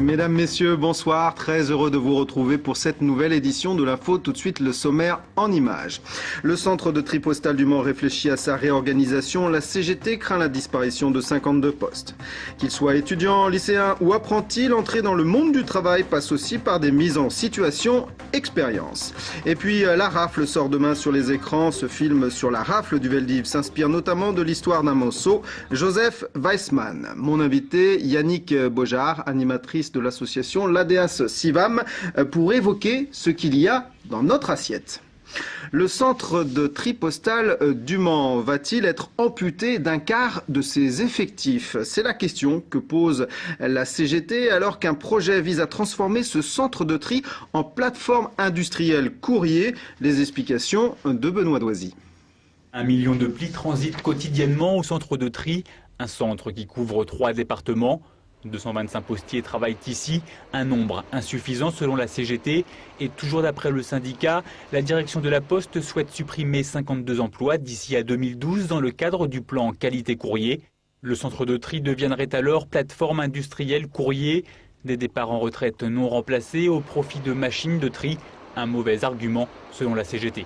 Mesdames, Messieurs, bonsoir. Très heureux de vous retrouver pour cette nouvelle édition de l'info. Tout de suite, le sommaire en images. Le centre de tri postal du Mans réfléchit à sa réorganisation. La CGT craint la disparition de 52 postes. Qu'ils soient étudiants, lycéens ou apprentis, l'entrée dans le monde du travail passe aussi par des mises en situation expérience. Et puis, La Rafle sort demain sur les écrans. Ce film sur la rafle du Veldiv s'inspire notamment de l'histoire d'un manceau, Joseph Weissmann. Mon invité, Yannick Bojard, animatrice de l'association l'ADAS Sivam, pour évoquer ce qu'il y a dans notre assiette. Le centre de tri postal du Mans va-t-il être amputé d'un quart de ses effectifs? C'est la question que pose la CGT alors qu'un projet vise à transformer ce centre de tri en plateforme industrielle courrier. Les explications de Benoît Doisy. 1 million de plis transitent quotidiennement au centre de tri, un centre qui couvre 3 départements. 225 postiers travaillent ici, un nombre insuffisant selon la CGT. Et toujours d'après le syndicat, la direction de la Poste souhaite supprimer 52 emplois d'ici à 2012 dans le cadre du plan qualité courrier. Le centre de tri deviendrait alors plateforme industrielle courrier. Des départs en retraite non remplacés au profit de machines de tri. Un mauvais argument selon la CGT.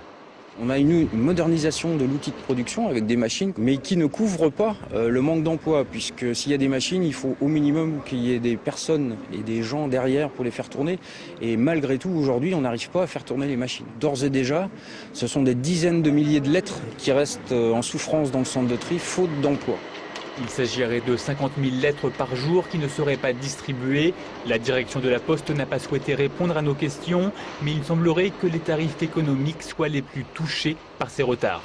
On a une modernisation de l'outil de production avec des machines, mais qui ne couvre pas le manque d'emploi, puisque s'il y a des machines, il faut au minimum qu'il y ait des personnes et des gens derrière pour les faire tourner. Et malgré tout, aujourd'hui, on n'arrive pas à faire tourner les machines. D'ores et déjà, ce sont des dizaines de milliers de lettres qui restent en souffrance dans le centre de tri, faute d'emploi. Il s'agirait de 50 000 lettres par jour qui ne seraient pas distribuées. La direction de la Poste n'a pas souhaité répondre à nos questions, mais il semblerait que les tarifs économiques soient les plus touchés par ces retards.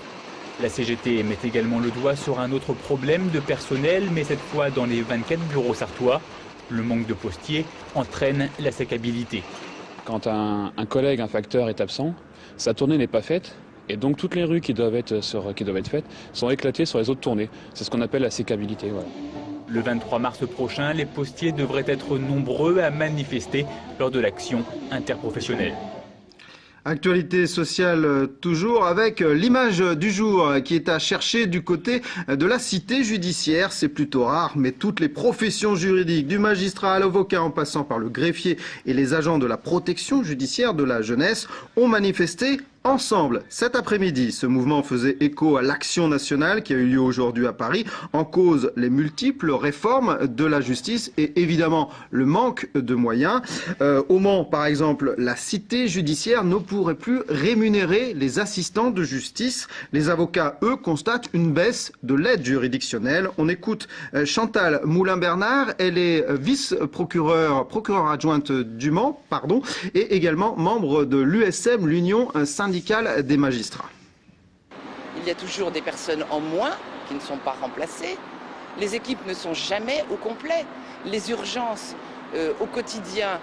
La CGT met également le doigt sur un autre problème de personnel, mais cette fois dans les 24 bureaux sartois. Le manque de postiers entraîne la sécabilité. Quand un collègue, un facteur est absent, sa tournée n'est pas faite. Et donc toutes les rues qui doivent être faites sont éclatées sur les autres tournées. C'est ce qu'on appelle la sécabilité. Voilà. Le 23 mars prochain, les postiers devraient être nombreux à manifester lors de l'action interprofessionnelle. Actualité sociale toujours avec l'image du jour qui est à chercher du côté de la cité judiciaire. C'est plutôt rare, mais toutes les professions juridiques, du magistrat à l'avocat en passant par le greffier et les agents de la protection judiciaire de la jeunesse ont manifesté ensemble cet après-midi. Ce mouvement faisait écho à l'action nationale qui a eu lieu aujourd'hui à Paris. En cause, les multiples réformes de la justice et évidemment le manque de moyens. Au Mans, par exemple, la cité judiciaire ne pourrait plus rémunérer les assistants de justice. Les avocats, eux, constatent une baisse de l'aide juridictionnelle. On écoute Chantal Moulin-Bernard. Elle est vice-procureure adjointe du Mans, et également membre de l'USM, l'Union syndicale des magistrats. Il y a toujours des personnes en moins qui ne sont pas remplacées. Les équipes ne sont jamais au complet. Les urgences au quotidien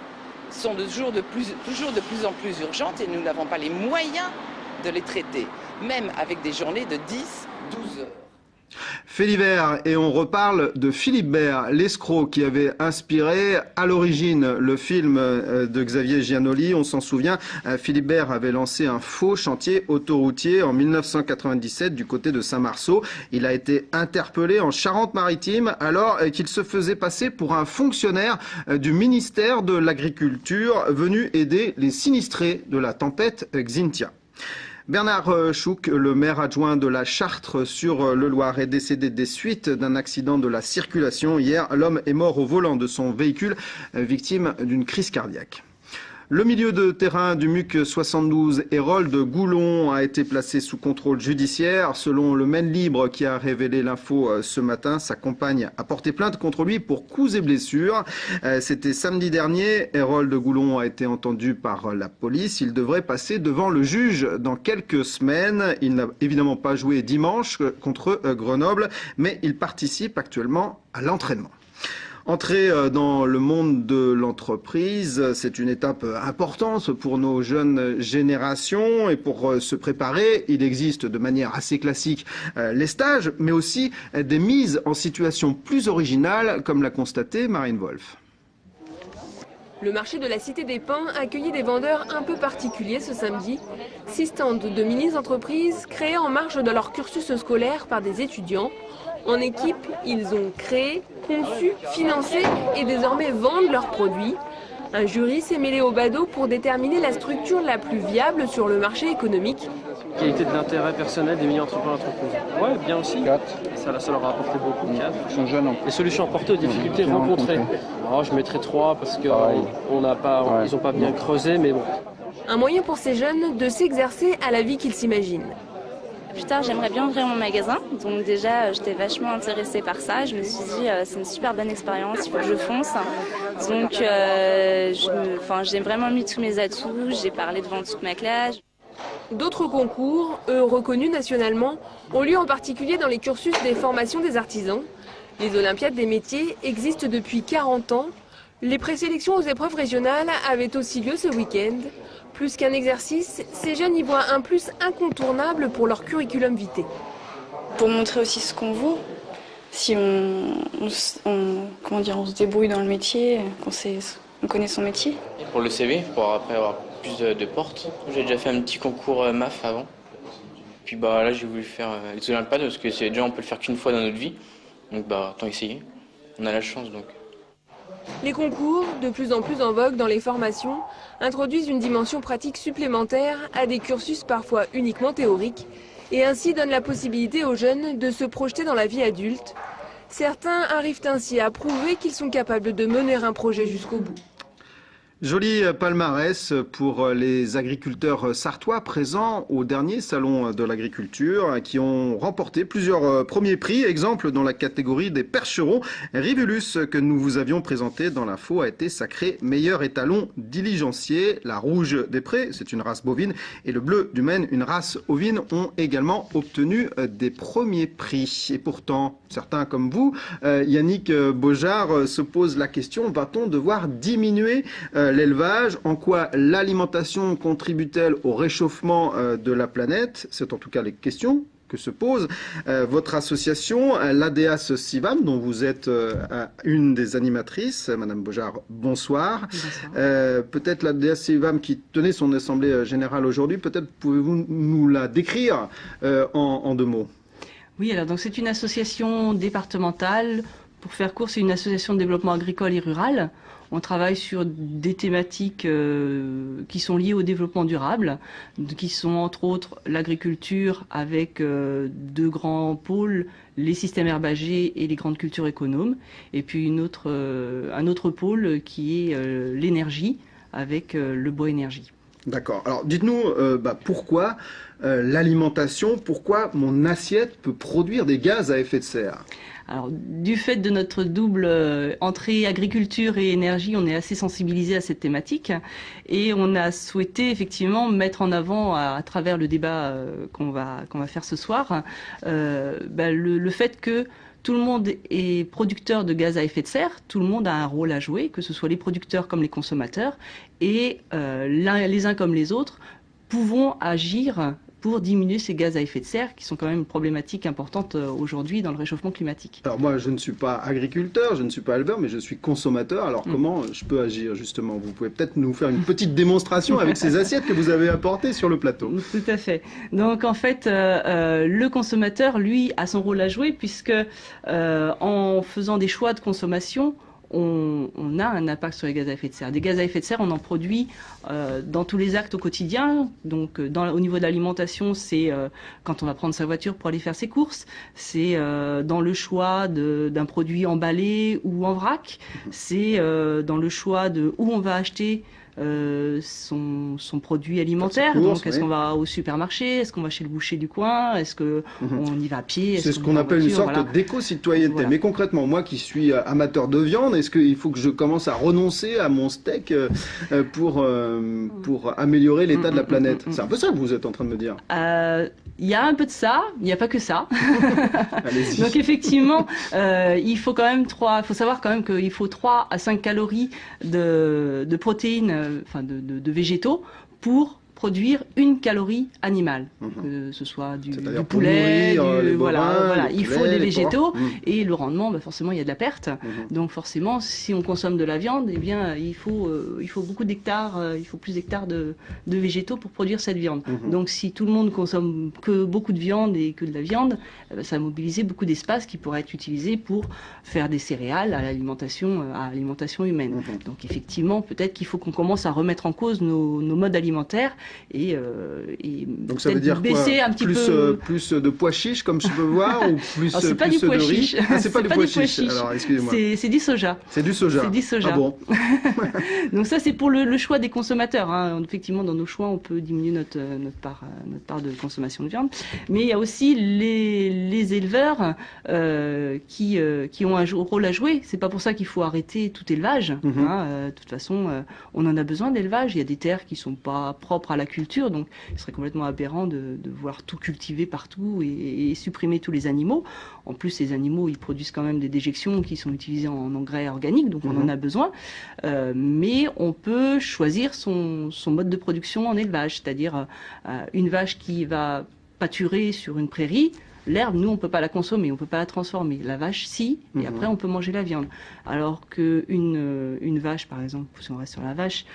sont toujours de plus en plus urgentes et nous n'avons pas les moyens de les traiter, même avec des journées de 10-12 heures. Fait divers, et on reparle de Philibert, l'escroc qui avait inspiré à l'origine le film de Xavier Giannoli. On s'en souvient, Philibert avait lancé un faux chantier autoroutier en 1997 du côté de Saint-Marceau. Il a été interpellé en Charente-Maritime alors qu'il se faisait passer pour un fonctionnaire du ministère de l'Agriculture venu aider les sinistrés de la tempête Xynthia. Bernard Chouc, le maire adjoint de la Chartre sur le Loir, est décédé des suites d'un accident de la circulation. Hier, l'homme est mort au volant de son véhicule, victime d'une crise cardiaque. Le milieu de terrain du MUC 72, Hérold Goulon, a été placé sous contrôle judiciaire. Selon le Maine Libre qui a révélé l'info ce matin, sa compagne a porté plainte contre lui pour coups et blessures. C'était samedi dernier. Hérold Goulon a été entendu par la police. Il devrait passer devant le juge dans quelques semaines. Il n'a évidemment pas joué dimanche contre Grenoble, mais il participe actuellement à l'entraînement. Entrer dans le monde de l'entreprise, c'est une étape importante pour nos jeunes générations et pour se préparer, il existe de manière assez classique les stages, mais aussi des mises en situation plus originales, comme l'a constaté Marine Wolf. Le marché de la Cité des Pins a accueilli des vendeurs un peu particuliers ce samedi. 6 stands de mini-entreprises créés en marge de leur cursus scolaire par des étudiants. En équipe, ils ont créé, conçu, financé et désormais vendent leurs produits. Un jury s'est mêlé au badaud pour déterminer la structure la plus viable sur le marché économique. Qualité de l'intérêt personnel des mini-entrepreneurs entreprises. Ouais, bien aussi. 4. Ça leur a apporté beaucoup. 4. Ils sont jeunes en plus. Les solutions apportées aux difficultés rencontrées. Alors, je mettrais 3 parce qu'ils n'ont pas bien creusé, mais bon. Un moyen pour ces jeunes de s'exercer à la vie qu'ils s'imaginent. Plus tard, j'aimerais bien ouvrir mon magasin. Donc déjà, j'étais vachement intéressée par ça. Je me suis dit, c'est une super bonne expérience, il faut que je fonce. Donc, j'ai vraiment mis tous mes atouts. J'ai parlé devant toute ma classe. D'autres concours, eux reconnus nationalement, ont lieu en particulier dans les cursus des formations des artisans. Les Olympiades des métiers existent depuis 40 ans. Les présélections aux épreuves régionales avaient aussi lieu ce week-end. Plus qu'un exercice, ces jeunes y voient un plus incontournable pour leur curriculum vitae. Pour montrer aussi ce qu'on vaut, si on se débrouille dans le métier, qu'on connaît son métier. Pour le CV, pour après avoir plus de portes. J'ai déjà fait un petit concours MAF avant. Puis là j'ai voulu faire les Olympiades parce que déjà on peut le faire qu'une fois dans notre vie. Donc autant essayer. On a la chance donc. Les concours, de plus en plus en vogue dans les formations, introduisent une dimension pratique supplémentaire à des cursus parfois uniquement théoriques et ainsi donnent la possibilité aux jeunes de se projeter dans la vie adulte. Certains arrivent ainsi à prouver qu'ils sont capables de mener un projet jusqu'au bout. Joli palmarès pour les agriculteurs sartois présents au dernier salon de l'agriculture qui ont remporté plusieurs premiers prix. Exemple dans la catégorie des percherons. Rivulus que nous vous avions présenté dans l'info a été sacré meilleur étalon diligencier. La rouge des prés, c'est une race bovine, et le bleu du Maine, une race ovine, ont également obtenu des premiers prix. Et pourtant, certains comme vous, Yannick Beaujard, se posent la question, va-t-on devoir diminuer l'élevage? En quoi l'alimentation contribue-t-elle au réchauffement de la planète? C'est en tout cas les questions que se pose votre association, l'ADEAS Civam, dont vous êtes une des animatrices. Madame Beaujard, bonsoir. Peut-être l'ADEAS Civam qui tenait son assemblée générale aujourd'hui, peut-être pouvez-vous nous la décrire en 2 mots? Oui, alors donc c'est une association départementale. Pour faire court, c'est une association de développement agricole et rural. On travaille sur des thématiques qui sont liées au développement durable, qui sont entre autres l'agriculture avec 2 grands pôles, les systèmes herbagers et les grandes cultures économes, et puis un autre pôle qui est l'énergie avec le bois énergie. D'accord. Alors dites-nous pourquoi l'alimentation, pourquoi mon assiette peut produire des gaz à effet de serre? Alors, du fait de notre double entrée agriculture et énergie, on est assez sensibilisé à cette thématique et on a souhaité effectivement mettre en avant à travers le débat qu'on va faire ce soir le fait que tout le monde est producteur de gaz à effet de serre, tout le monde a un rôle à jouer, que ce soit les producteurs comme les consommateurs, et les uns comme les autres pouvons agir pour diminuer ces gaz à effet de serre qui sont quand même une problématique importante aujourd'hui dans le réchauffement climatique. Alors moi, je ne suis pas agriculteur, je ne suis pas éleveur, mais je suis consommateur. Alors comment je peux agir justement? Vous pouvez peut-être nous faire une petite démonstration avec ces assiettes que vous avez apportées sur le plateau. Tout à fait. Donc en fait, le consommateur, lui, a son rôle à jouer puisque en faisant des choix de consommation, on a un impact sur les gaz à effet de serre. Des gaz à effet de serre, on en produit dans tous les actes au quotidien. Donc, au niveau de l'alimentation, c'est quand on va prendre sa voiture pour aller faire ses courses. C'est dans le choix d'un produit emballé ou en vrac. C'est dans le choix de où on va acheter son produit alimentaire. Donc, est-ce qu'on va au supermarché? Est-ce qu'on va chez le boucher du coin? Est-ce qu'on y va à pied? C'est ce qu'on appelle une sorte d'éco-citoyenneté. Voilà. Mais concrètement, moi qui suis amateur de viande, est-ce qu'il faut que je commence à renoncer à mon steak pour améliorer l'état de la planète? C'est un peu ça que vous êtes en train de me dire. Il y a un peu de ça, il n'y a pas que ça. Donc effectivement, il faut savoir quand même qu'il faut 3 à 5 calories de protéines, de végétaux pour produire une calorie animale, que ce soit du poulet, voilà. Il faut des végétaux et le rendement, forcément, il y a de la perte. Donc forcément, si on consomme de la viande, eh bien, il faut beaucoup d'hectares, il faut plus d'hectares de végétaux pour produire cette viande. Donc si tout le monde consomme que beaucoup de viande et que de la viande, ça va mobiliser beaucoup d'espace qui pourrait être utilisé pour faire des céréales à l'alimentation humaine. Donc effectivement, peut-être qu'il faut qu'on commence à remettre en cause nos modes alimentaires et donc ça veut dire baisser un petit peu plus de pois chiches comme je peux voir ou plus c'est pas du pois chiche. C'est pas du pois chiche. Alors excusez-moi. C'est du soja. C'est du soja. C'est du soja. Ah bon. Donc ça c'est pour le choix des consommateurs. Effectivement, dans nos choix, on peut diminuer notre part de consommation de viande. Mais il y a aussi les éleveurs qui ont un rôle à jouer. C'est pas pour ça qu'il faut arrêter tout élevage. De toute façon, on en a besoin d'élevage. Il y a des terres qui sont pas propres à la culture, donc il serait complètement aberrant de voir tout cultiver partout et supprimer tous les animaux. En plus, ces animaux, ils produisent quand même des déjections qui sont utilisées en engrais organiques, donc on en a besoin. Mais on peut choisir son mode de production en élevage, c'est-à-dire une vache qui va pâturer sur une prairie. L'herbe, nous, on ne peut pas la consommer, on ne peut pas la transformer. La vache, si, et après, on peut manger la viande. Alors qu'une vache, par exemple, si on reste sur la vache,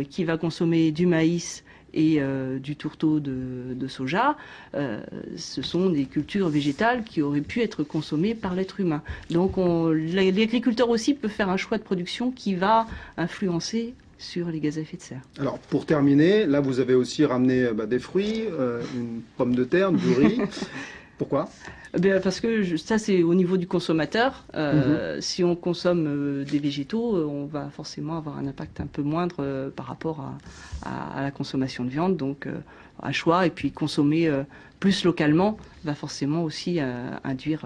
qui va consommer du maïs et du tourteau de soja, ce sont des cultures végétales qui auraient pu être consommées par l'être humain. Donc l'agriculteur aussi peut faire un choix de production qui va influencer sur les gaz à effet de serre. Alors, pour terminer, là, vous avez aussi ramené des fruits, une pomme de terre, du riz. Pourquoi ? Parce que ça, c'est au niveau du consommateur. Si on consomme des végétaux, on va forcément avoir un impact un peu moindre par rapport à la consommation de viande. Donc, un choix. Et puis, consommer plus localement va forcément aussi induire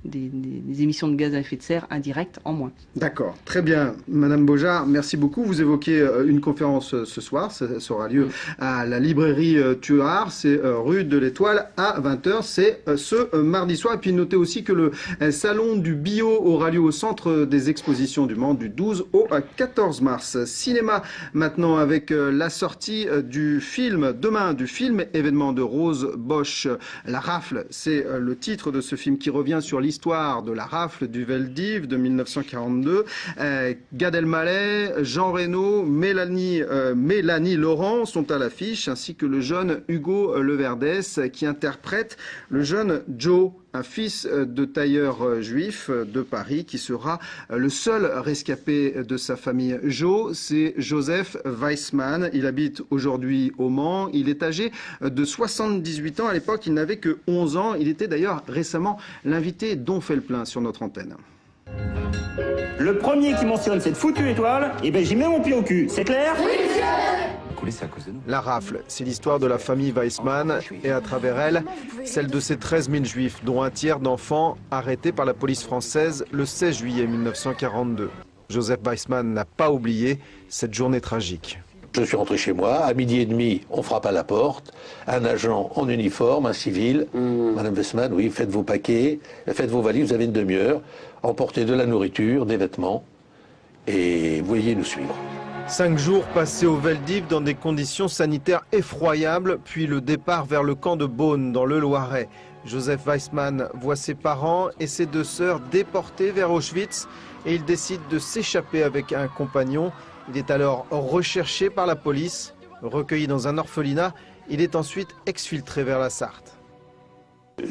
des émissions de gaz à effet de serre indirectes en moins. D'accord, très bien. Madame Beaujard, merci beaucoup. Vous évoquez une conférence ce soir, ça aura lieu à la librairie Tuard, c'est rue de l'Étoile à 20h, c'est ce mardi soir. Et puis notez aussi que le salon du bio aura lieu au centre des expositions du Mans du 12 au 14 mars. Cinéma maintenant avec la sortie du film, demain, du film événement de Rose Bosch, La Rafle, c'est le titre de ce film qui revient sur l'histoire de la rafle du Veldiv de 1942. Gad Elmaleh, Jean Reno, Mélanie Laurent sont à l'affiche, ainsi que le jeune Hugo Leverdès qui interprète le jeune Joe, un fils de tailleur juif de Paris qui sera le seul rescapé de sa famille. Joe, c'est Joseph Weissman. Il habite aujourd'hui au Mans. Il est âgé de 78 ans. À l'époque, il n'avait que 11 ans. Il était d'ailleurs récemment l'invité d'On fait le plein sur notre antenne. Le premier qui mentionne cette foutue étoile, j'y mets mon pied au cul. C'est clair ? Oui, monsieur ! La rafle, c'est l'histoire de la famille Weissman et à travers elle, celle de ces 13 000 juifs, dont un tiers d'enfants arrêtés par la police française le 16 juillet 1942. Joseph Weissman n'a pas oublié cette journée tragique. Je suis rentré chez moi, à 12h30, on frappe à la porte, un agent en uniforme, un civil, Madame Weissman, oui, faites vos paquets, faites vos valises, vous avez une demi-heure, emportez de la nourriture, des vêtements, et veuillez nous suivre. 5 jours passés au Veldiv dans des conditions sanitaires effroyables, puis le départ vers le camp de Beaune dans le Loiret. Joseph Weissman voit ses parents et ses 2 sœurs déportés vers Auschwitz et il décide de s'échapper avec un compagnon. Il est alors recherché par la police, recueilli dans un orphelinat. Il est ensuite exfiltré vers la Sarthe.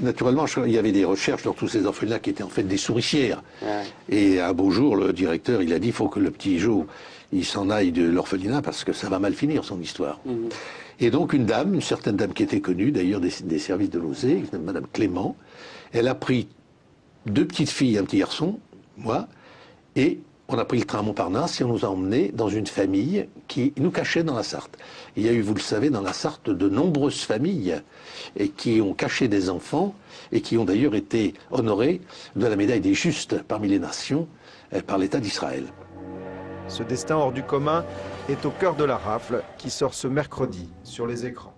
Naturellement, il y avait des recherches dans tous ces orphelinats qui étaient en fait des souricières. Ouais. Et un beau jour, le directeur, il a dit, il faut que le petit Joe, il s'en aille de l'orphelinat parce que ça va mal finir, son histoire. Et donc une dame, une certaine dame qui était connue d'ailleurs des services de l'OSE, Madame Clément, elle a pris 2 petites filles, un petit garçon, moi, et on a pris le train à Montparnasse et on nous a emmenés dans une famille qui nous cachait dans la Sarthe. Il y a eu, vous le savez, dans la Sarthe de nombreuses familles et qui ont caché des enfants et qui ont d'ailleurs été honorés de la médaille des Justes parmi les nations par l'État d'Israël. Ce destin hors du commun est au cœur de la rafle qui sort ce mercredi sur les écrans.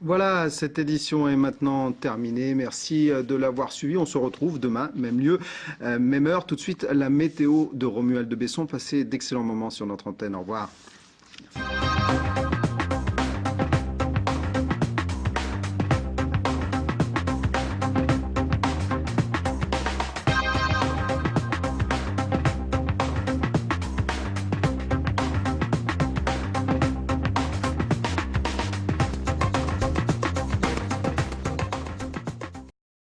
Voilà, cette édition est maintenant terminée. Merci de l'avoir suivi. On se retrouve demain, même lieu, même heure. Tout de suite, la météo de Romuald de Besson. Passez d'excellents moments sur notre antenne. Au revoir. Merci.